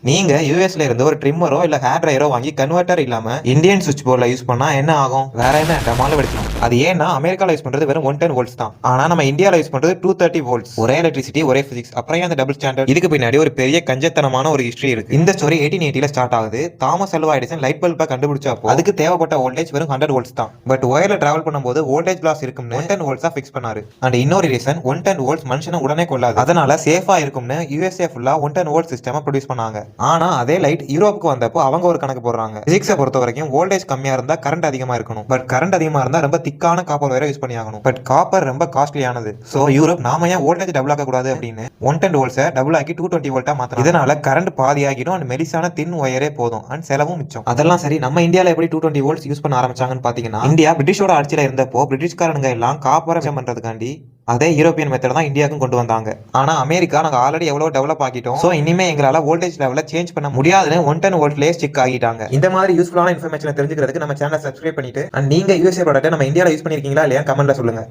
நீங்க யூஎஸ்ல இருந்து ஒரு ட்ரிம்மரோ இல்ல ஹேர் ட்ரையரோ வாங்கி கன்வெர்ட்டர் இல்லாம இந்தியன் சுவிட்ச் போர்ட்ல யூஸ் பண்ணா என்ன ஆகும்? வேற என்ன டமால வெடிக்கும். அது ஏன்னா அமெரிக்கால யூஸ் பண்றது வெறும் 110 வோல்ட்ஸ் தான். ஆனா நம்ம இந்தியால யூஸ் பண்றது 230 வோல்ட்ஸ். ஒரே எலக்ட்ரிசிட்டி, ஒரே பிசிக்ஸ். அப்புறம் அந்த டபுள் ஸ்டாண்டர்ட். இதுக்கு பின்னாடி ஒரு பெரிய கஞ்சத்தனமான ஒரு ஹிஸ்டரி இருக்கு. இந்த ஸ்டோரி 1880ல ஸ்டார்ட் ஆகுது. தாமஸ் அல்வா எடிசன் லைட் பல்பை கண்டுபிடிச்சப்போ அதுக்கு தேவைப்பட்ட வோல்டேஜ் வெறும் 100 வோல்ட்ஸ் தான். பட் ஒயர்ல டிராவல் பண்ணும்போது வோல்டேஜ் லாஸ் இருக்கும்னு 110 வோல்ட்ஸா ஃபிக்ஸ் பண்ணாரு. அண்ட் இன்னொரு ரீசன் 110 வோல்ட்ஸ் மனுஷனை உடனே கொள்ளாது. அதனால சேஃபா இருக்கும்னு யுஎஸ்ஏ ஃபுல்லா 110 வோல்ட் சிஸ்டம் ப்ரொடியூஸ் பண்ணாங்க. ஆனா அதே லைட் யூரோப்புக்கு வந்தப்போ அவங்க ஒரு கணக்கு போடுறாங்க. பிசிக்ஸை பொறுத்த வரைக்கும் வோல்டேஜ் கம்மியா இருந்தா கரண்ட் அதிகமா இருக்கணும். பட் கரண்ட் அதிகமா இருந்தா ரொம்ப திக்கான காப்பர் வயரை யூஸ் பண்ணி ஆகணும். பட் காப்பர் ரொம்ப காஸ்ட்லியானது. சோ யூரோப் நாம ஏன் வோல்டேஜ் டபுள் ஆக்க கூடாது அப்படின்னு 110 வோல்ட்ஸை டபுள் ஆக்கி 220 வோல்ட்டா மாத்தணும். இதனால கரண்ட் பாதி ஆகிடும். அண்ட் மெலிசான தின் ஒயரே போதும். அண்ட் செலவும் மிச்சம். அதெல்லாம் சரி, நம்ம இந்தியால எப்படி 220 வோல்ட்ஸ் யூஸ் பண்ண ஆரம்பிச்சாங்கன்னு பாத்தீங்கன்னா, இந்தியா பிரிட்டிஷோட ஆட்சியில இருந்தப்போ பிரிட்டிஷ்காரனுங்க எல்லாம் காப்பரை பண்றதுக்காண்டி அதே யூரோப்பியன் மெத்தட் தான் இந்தியாவுக்கும் கொண்டு வந்தாங்க. ஆனா அமெரிக்கா நாங்க ஆல்ரெடி எவ்வளவு டெவலப் ஆகிட்டோம். சோ இனிமே எங்களால வோல்டேஜ் லெவல சேஞ்ச் பண்ண முடியாதுன்னு 110 வோல்ட்லயே ஸ்டிக் ஆகிட்டாங்க. இந்த மாதிரி யூஸ்ஃபுல்லான இன்ஃபர்மேஷன் தெரிஞ்சுக்கிறதுக்கு நம்ம சேனலை சப்ஸ்கிரைப் பண்ணிட்டு, அண்ட் நீங்க யூஎஸ்ஏ ப்ராடக்ட் நம்ம இந்தியால யூஸ் பண்ணிருக்கீங்களா இல்லையா கமெண்ட்ல சொல்லுங்க.